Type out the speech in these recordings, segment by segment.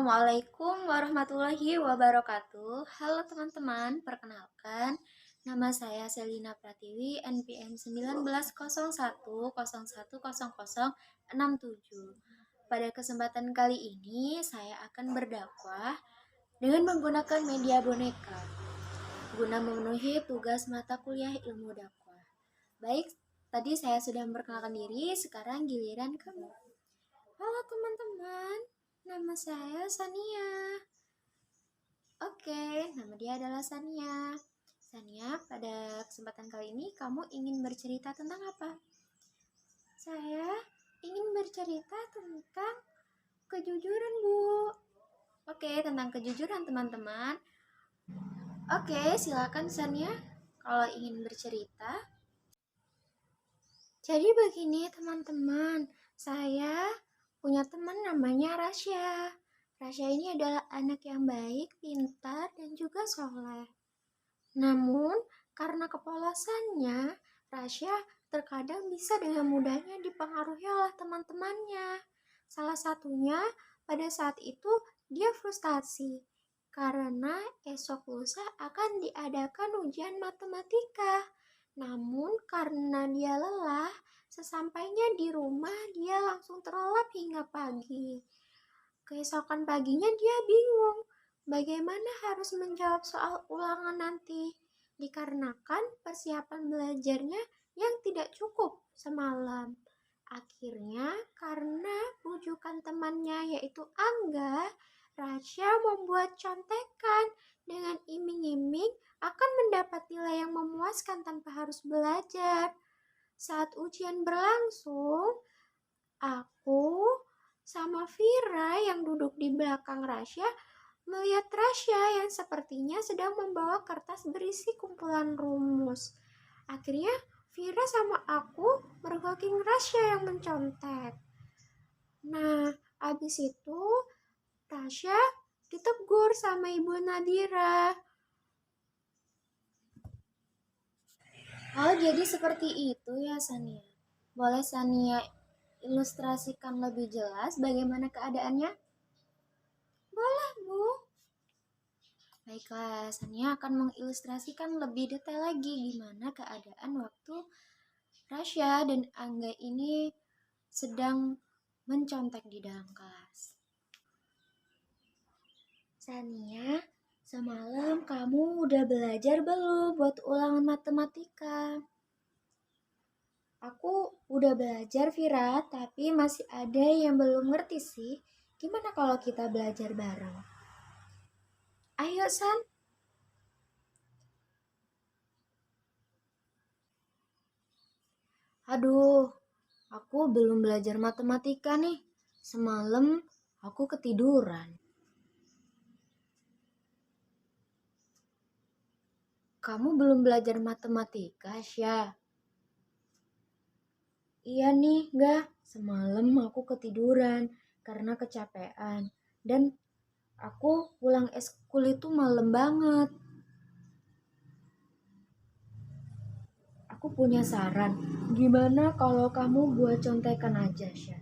Assalamualaikum warahmatullahi wabarakatuh. Halo teman-teman, perkenalkan nama saya Selina Pratiwi, NPM 1901010067. Pada kesempatan kali ini saya akan berdakwah dengan menggunakan media boneka guna memenuhi tugas mata kuliah ilmu dakwah. Baik, tadi saya sudah memperkenalkan diri, sekarang giliran kamu. Halo teman-teman, nama saya Sania. Oke, nama dia adalah Sania. Sania, pada kesempatan kali ini kamu ingin bercerita tentang apa? Saya ingin bercerita tentang kejujuran, Bu. Oke, tentang kejujuran teman-teman. Oke, silakan Sania kalau ingin bercerita. Jadi begini teman-teman, saya punya teman namanya Rasya. Rasya ini adalah anak yang baik, pintar, dan juga soleh. Namun, karena kepolosannya, Rasya terkadang bisa dengan mudahnya dipengaruhi oleh teman-temannya. Salah satunya, pada saat itu dia frustasi karena esok lusa akan diadakan ujian matematika. Namun karena dia lelah, sesampainya di rumah dia langsung terlelap hingga pagi. Keesokan paginya dia bingung bagaimana harus menjawab soal ulangan nanti, dikarenakan persiapan belajarnya yang tidak cukup semalam. Akhirnya karena bujukan temannya yaitu Angga, Rasya membuat contekan dengan iming-iming akan mendapat nilai yang memuaskan tanpa harus belajar. Saat ujian berlangsung, aku sama Vira yang duduk di belakang Rasya melihat Rasya yang sepertinya sedang membawa kertas berisi kumpulan rumus. Akhirnya Vira sama aku mergokin Rasya yang mencontek. Nah, abis itu Rasya ditegur sama Ibu Nadira. Oh, jadi seperti itu ya Sania. Boleh Sania ilustrasikan lebih jelas bagaimana keadaannya? Boleh, Bu. Baiklah, Sania akan mengilustrasikan lebih detail lagi gimana keadaan waktu Rasya dan Angga ini sedang mencontek di dalam kelas. Sania, semalam kamu udah belajar belum buat ulangan matematika? Aku udah belajar, Vira, tapi masih ada yang belum ngerti sih. Gimana kalau kita belajar bareng? Ayo, San. Aduh, aku belum belajar matematika nih. Semalam aku ketiduran. Kamu belum belajar matematika, Syah? Iya nih, enggak. Semalam aku ketiduran karena kecapean. Dan aku pulang eskul itu malam banget. Aku punya saran. Gimana kalau kamu buat contekan aja, Syah?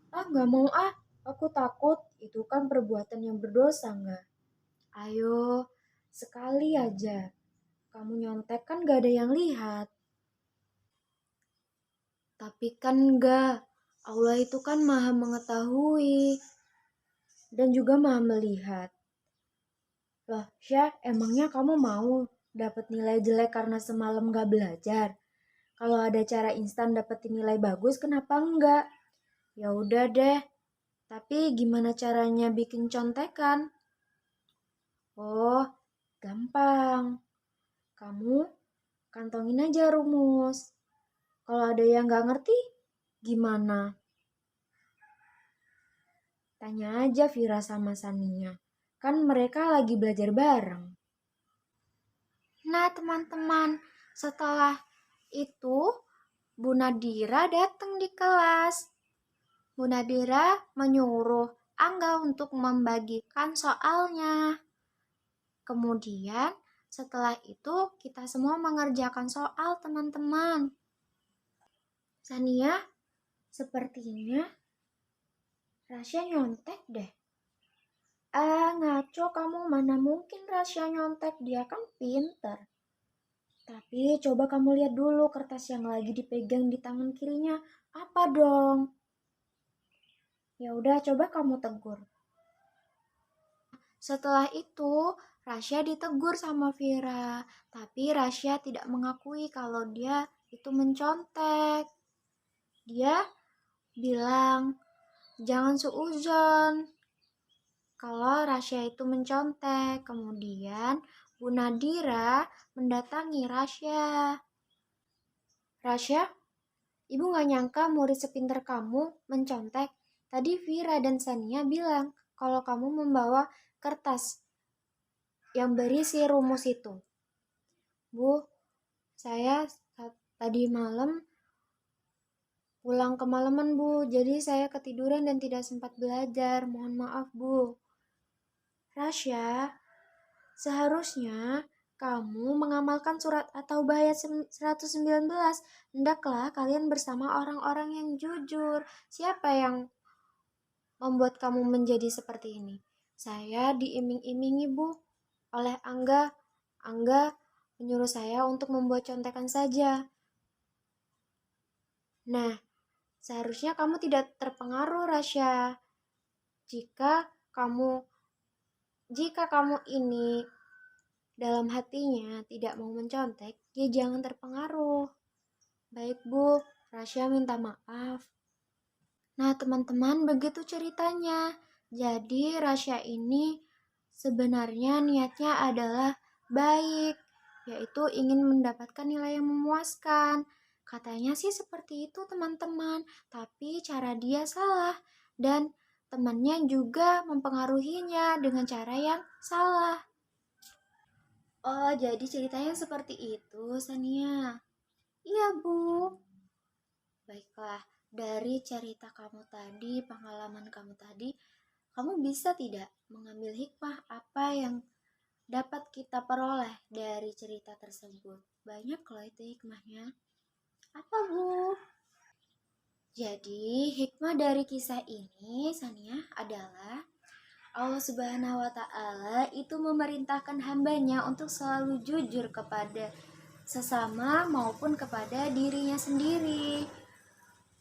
Ah, nggak mau ah. Aku takut. Itu kan perbuatan yang berdosa, nggak? Ayo, sekali aja. Kamu nyontek kan gak ada yang lihat. Tapi kan enggak. Allah itu kan maha mengetahui. Dan juga maha melihat. Loh, Syah, emangnya kamu mau dapat nilai jelek karena semalam gak belajar? Kalau ada cara instan dapetin nilai bagus, kenapa enggak? Ya udah deh. Tapi gimana caranya bikin contekan? Oh, gampang. Kamu kantongin aja rumus. Kalau ada yang nggak ngerti, gimana? Tanya aja Vira sama Sania. Kan mereka lagi belajar bareng. Nah teman-teman, setelah itu Bu Nadira datang di kelas. Bu Nadira menyuruh Angga untuk membagikan soalnya. Kemudian setelah itu kita semua mengerjakan soal teman-teman. Sania, sepertinya Rasya nyontek deh. Ah, ngaco kamu, mana mungkin Rasya nyontek, dia kan pinter. Tapi coba kamu lihat dulu kertas yang lagi dipegang di tangan kirinya. Apa dong? Ya udah, coba kamu tegur. Setelah itu, Rasya ditegur sama Vira. Tapi Rasya tidak mengakui kalau dia itu mencontek. Dia bilang, jangan suuzon kalau Rasya itu mencontek. Kemudian Bu Nadira mendatangi Rasya. Rasya, ibu gak nyangka murid sepinter kamu mencontek. Tadi Vira dan Sania bilang kalau kamu membawa kertas yang berisi rumus itu. Bu, saya tadi malam pulang kemalaman, Bu. Jadi saya ketiduran dan tidak sempat belajar. Mohon maaf, Bu. Rasya, seharusnya kamu mengamalkan surat atau bayat 119. Hendaklah kalian bersama orang-orang yang jujur. Siapa yang membuat kamu menjadi seperti ini? Saya diiming-imingi, Bu, oleh Angga. Angga menyuruh saya untuk membuat contekan saja. Nah, seharusnya kamu tidak terpengaruh, Rasya. Jika kamu jika kamu ini dalam hatinya tidak mau mencontek, ya jangan terpengaruh. Baik, Bu, Rasya minta maaf. Nah, teman-teman, begitu ceritanya. Jadi, Rasya ini sebenarnya niatnya adalah baik, yaitu ingin mendapatkan nilai yang memuaskan. Katanya sih seperti itu, teman-teman, tapi cara dia salah dan temannya juga mempengaruhinya dengan cara yang salah. Oh, jadi ceritanya seperti itu, Sania. Iya, Bu. Baiklah, dari cerita kamu tadi, pengalaman kamu tadi, kamu bisa tidak mengambil hikmah apa yang dapat kita peroleh dari cerita tersebut? Banyak loh itu hikmahnya. Apa, Bu? Jadi, hikmah dari kisah ini, Sania, adalah Allah Subhanahu wa Ta'ala itu memerintahkan hambanya untuk selalu jujur kepada sesama maupun kepada dirinya sendiri.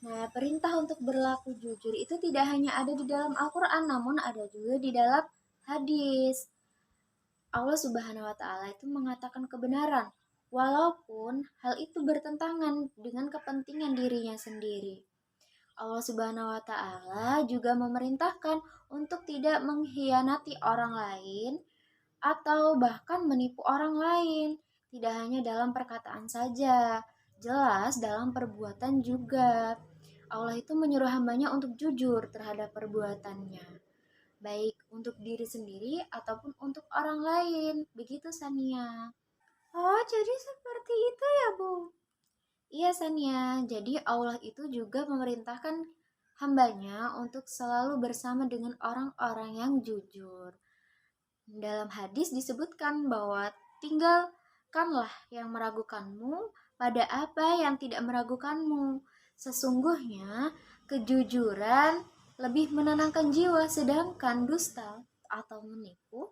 Nah, perintah untuk berlaku jujur itu tidak hanya ada di dalam Al-Quran, namun ada juga di dalam hadis. Allah Subhanahu wa Ta'ala itu mengatakan kebenaran, walaupun hal itu bertentangan dengan kepentingan dirinya sendiri. Allah Subhanahu wa Ta'ala juga memerintahkan untuk tidak mengkhianati orang lain atau bahkan menipu orang lain. Tidak hanya dalam perkataan saja, jelas dalam perbuatan juga. Allah itu menyuruh hambanya untuk jujur terhadap perbuatannya, baik untuk diri sendiri ataupun untuk orang lain. Begitu, Sania. Oh, jadi seperti itu ya, Bu? Iya, Sania. Jadi Allah itu juga memerintahkan hambanya untuk selalu bersama dengan orang-orang yang jujur. Dalam hadis disebutkan bahwa tinggalkanlah yang meragukanmu pada apa yang tidak meragukanmu. Sesungguhnya kejujuran lebih menenangkan jiwa, sedangkan dusta atau menipu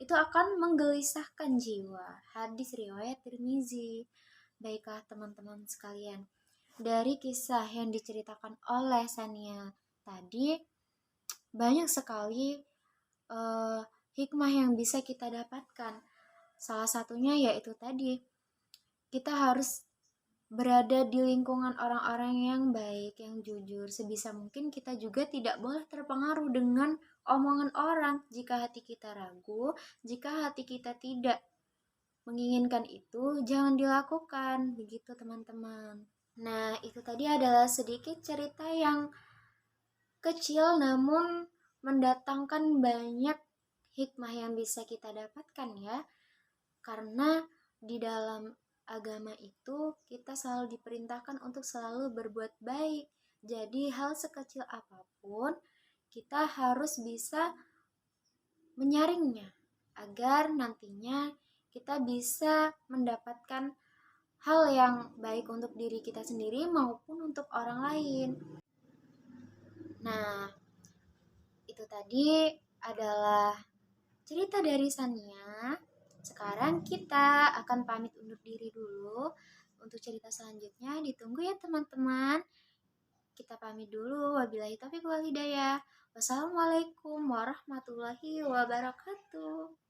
itu akan menggelisahkan jiwa. Hadis riwayat Tirmizi. Baiklah teman-teman sekalian, dari kisah yang diceritakan oleh Sania tadi, banyak sekali hikmah yang bisa kita dapatkan. Salah satunya yaitu tadi, kita harus berada di lingkungan orang-orang yang baik, yang jujur. Sebisa mungkin kita juga tidak boleh terpengaruh dengan omongan orang. Jika hati kita ragu, jika hati kita tidak menginginkan itu, jangan dilakukan. Begitu teman-teman. Nah, itu tadi adalah sedikit cerita yang kecil namun mendatangkan banyak hikmah yang bisa kita dapatkan ya. Karena di dalam agama itu kita selalu diperintahkan untuk selalu berbuat baik. Jadi hal sekecil apapun kita harus bisa menyaringnya agar nantinya kita bisa mendapatkan hal yang baik untuk diri kita sendiri maupun untuk orang lain. Nah, itu tadi adalah cerita dari Sania. Sekarang kita akan pamit undur diri dulu. Untuk cerita selanjutnya ditunggu ya teman-teman. Kita pamit dulu. Wabillahi taufiq wal hidayah. Wassalamualaikum warahmatullahi wabarakatuh.